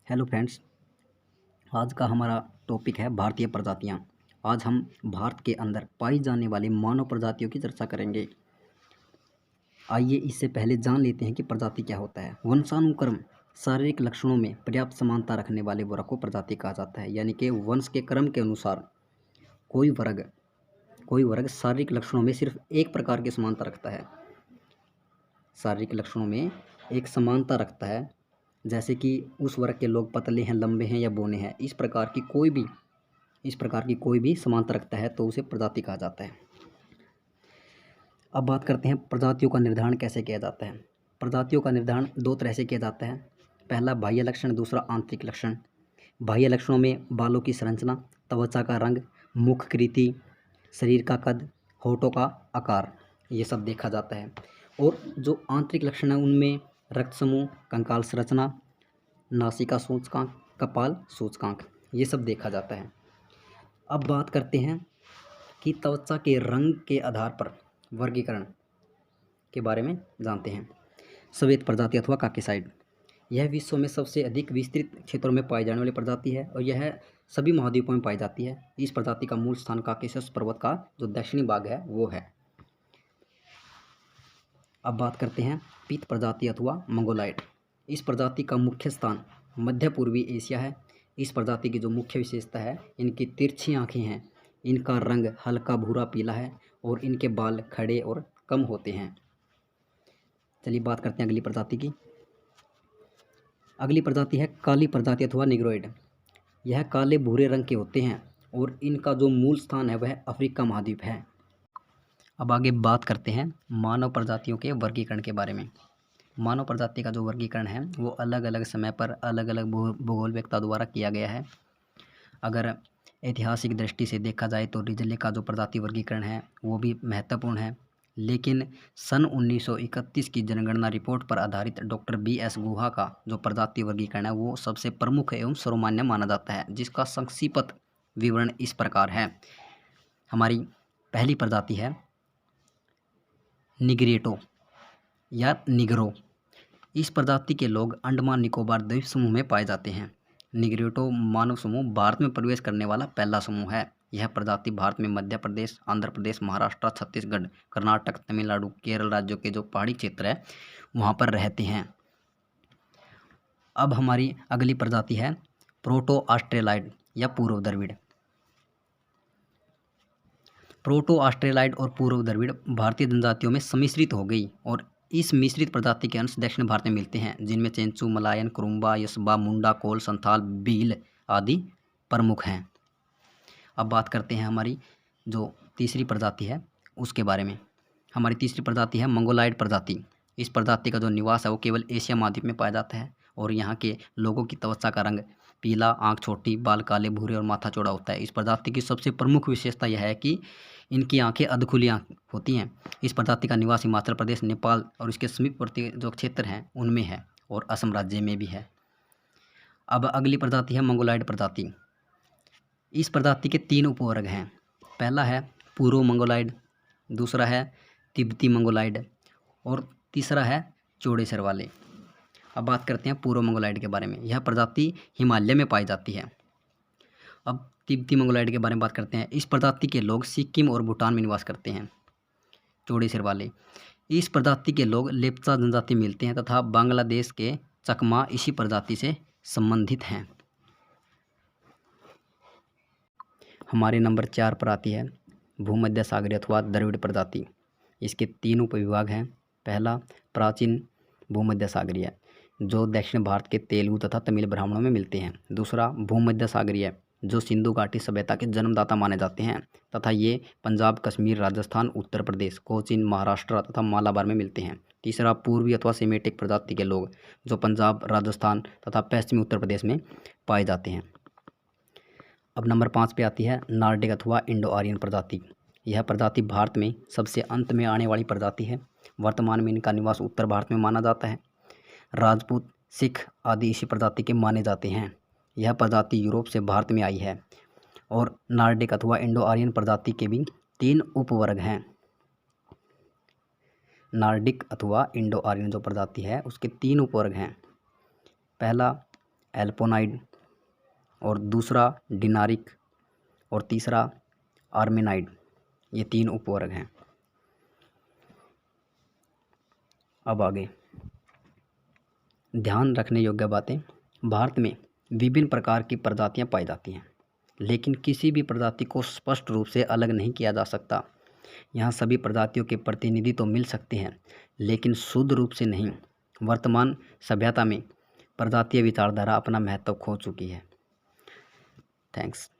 Hello friends. आज का हमारा टॉपिक है भारतीय प्रजातियां। आज हम भारत के अंदर पाई जाने वाली मानव प्रजातियों की चर्चा करेंगे। आइए इससे पहले जान लेते हैं कि प्रजाति क्या होता है। वंशानुक्रम शारीरिक लक्षणों में पर्याप्त समानता रखने वाले वर्ग को प्रजाति कहा जाता है। यानी कि वंश के क्रम के अनुसार कोई वर्ग शारीरिक लक्षणों में सिर्फ एक प्रकार की समानता रखता है। शारीरिक लक्षणों में एक समानता रखता है, जैसे कि उस वर्ग के लोग पतले हैं, लंबे हैं या बौने हैं। इस प्रकार की कोई भी समानता रखता है तो उसे प्रजाति कहा जाता है। अब बात करते हैं प्रजातियों का निर्धारण कैसे किया जाता है। प्रजातियों का निर्धारण दो तरह से किया जाता है। पहला बाह्य लक्षण, दूसरा आंतरिक लक्षण। बाह्य लक्षणों में बालों की संरचना, त्वचा का रंग, मुखकृति, शरीर का कद, होठों का आकार, ये सब देखा जाता है। और जो आंतरिक लक्षण है उनमें रक्त समूह, कंकाल संरचना, नासिका सूचकांक, कपाल सूचकांक, ये सब देखा जाता है। अब बात करते हैं कि त्वचा के रंग के आधार पर वर्गीकरण के बारे में जानते हैं। श्वेत प्रजाति अथवा काकेसाइड, यह विश्व में सबसे अधिक विस्तृत क्षेत्रों में पाई जाने वाली प्रजाति है और यह सभी महाद्वीपों में पाई जाती है। इस प्रजाति का मूल स्थान काकेशस पर्वत का जो दक्षिणी भाग है वो है। अब बात करते हैं पीत प्रजाति अथवा मंगोलाइड। इस प्रजाति का मुख्य स्थान मध्य पूर्वी एशिया है। इस प्रजाति की जो मुख्य विशेषता है, इनकी तिरछी आँखें हैं, इनका रंग हल्का भूरा पीला है और इनके बाल खड़े और कम होते हैं। चलिए बात करते हैं अगली प्रजाति की। अगली प्रजाति है काली प्रजाति अथवा निग्रोइड। यह काले भूरे रंग के होते हैं और इनका जो मूल स्थान है वह अफ्रीका महाद्वीप है। अब आगे बात करते हैं मानव प्रजातियों के वर्गीकरण के बारे में। मानव प्रजाति का जो वर्गीकरण है वो अलग अलग समय पर अलग अलग भूगोलवेत्ता द्वारा किया गया है। अगर ऐतिहासिक दृष्टि से देखा जाए तो रिजले का जो प्रजाति वर्गीकरण है वो भी महत्वपूर्ण है, लेकिन सन 1931 की जनगणना रिपोर्ट पर आधारित डॉक्टर BS गुहा का जो प्रजाति वर्गीकरण है वो सबसे प्रमुख एवं सर्वमान्य माना जाता है, जिसका संक्षिप्त विवरण इस प्रकार है। हमारी पहली प्रजाति है निग्रेटो या निग्रो। इस प्रजाति के लोग अंडमान निकोबार द्वीप समूह में पाए जाते हैं। निग्रेटो मानव समूह भारत में प्रवेश करने वाला पहला समूह है। यह प्रजाति भारत में मध्य प्रदेश, आंध्र प्रदेश, महाराष्ट्र, छत्तीसगढ़, कर्नाटक, तमिलनाडु, केरल राज्यों के जो पहाड़ी क्षेत्र है वहाँ पर रहते हैं। अब हमारी अगली प्रजाति है प्रोटो ऑस्ट्रेलाइड या पूर्व द्रविड़। प्रोटो ऑस्ट्रेलाइड और पूर्व द्रविड़ भारतीय जनजातियों में सम्मिश्रित हो गई और इस मिश्रित प्रजाति के अंश दक्षिण भारत में मिलते हैं, जिनमें चेंचू, मलायन, कुरुम्बा, यसबा, मुंडा, कोल, संथाल, भील आदि प्रमुख हैं। अब बात करते हैं हमारी जो तीसरी प्रजाति है उसके बारे में। हमारी तीसरी प्रजाति है मंगोलाइड प्रजाति। इस प्रजाति का जो निवास है वो केवल एशिया महाद्वीप में पाया जाता है और यहाँ के लोगों की त्वचा का रंग पीला, आँख छोटी, बाल काले भूरे और माथा चौड़ा होता है। इस प्रजाति की सबसे प्रमुख विशेषता यह है कि इनकी आंखें अधखुली होती हैं। इस प्रजाति का निवास हिमाचल प्रदेश, नेपाल और इसके समीपवर्ती जो क्षेत्र हैं उनमें है और असम राज्य में भी है। अब अगली प्रजाति है मंगोलाइड प्रजाति। इस प्रजाति के 3 उपवर्ग हैं। पहला है पूर्व मंगोलाइड, दूसरा है तिब्बती मंगोलाइड और तीसरा है चौड़े सिर वाले। अब बात करते हैं पूर्व मंगोलाइड के बारे में। यह प्रजाति हिमालय में पाई जाती है। अब तिब्बती मंगोलाइड के बारे में बात करते हैं। इस प्रजाति के लोग सिक्किम और भूटान में निवास करते हैं। चौड़े सिर वाले, इस प्रजाति के लोग लेप्चा जनजाति मिलते हैं तथा बांग्लादेश के चकमा इसी प्रजाति से संबंधित हैं। हमारे नंबर 4 पर आती है भूमध्य सागरीय अथवा द्रविड़ प्रजाति। इसके 3 उपविभाग हैं। पहला प्राचीन भूमध्य सागरीय, जो दक्षिण भारत के तेलुगु तथा तमिल ब्राह्मणों में मिलते हैं। दूसरा भूमध्य सागरीय, जो सिंधु घाटी सभ्यता के जन्मदाता माने जाते हैं तथा ये पंजाब, कश्मीर, राजस्थान, उत्तर प्रदेश, कोचीन, महाराष्ट्र तथा मालाबार में मिलते हैं। तीसरा पूर्वी अथवा सेमेटिक प्रजाति के लोग, जो पंजाब, राजस्थान तथा पश्चिमी उत्तर प्रदेश में पाए जाते हैं। अब नंबर 5 पे आती है नॉर्डिक अथवा इंडो आर्यन प्रजाति। यह प्रजाति भारत में सबसे अंत में आने वाली प्रजाति है। वर्तमान में इनका निवास उत्तर भारत में माना जाता है। राजपूत, सिख आदि इसी प्रजाति के माने जाते हैं। यह प्रजाति यूरोप से भारत में आई है और नॉर्डिक अथवा इंडो आर्यन प्रजाति के भी 3 उपवर्ग हैं। नॉर्डिक अथवा इंडो आर्यन जो प्रजाति है उसके 3 उपवर्ग हैं। पहला एल्पोनाइड, और दूसरा डिनारिक, और तीसरा आर्मेनाइड। ये 3 उपवर्ग हैं। अब आगे ध्यान रखने योग्य बातें। भारत में विभिन्न प्रकार की प्रजातियां पाई जाती हैं, लेकिन किसी भी प्रजाति को स्पष्ट रूप से अलग नहीं किया जा सकता। यहाँ सभी प्रजातियों के प्रतिनिधि तो मिल सकते हैं, लेकिन शुद्ध रूप से नहीं। वर्तमान सभ्यता में प्रजातीय विचारधारा अपना महत्व खो चुकी है। थैंक्स।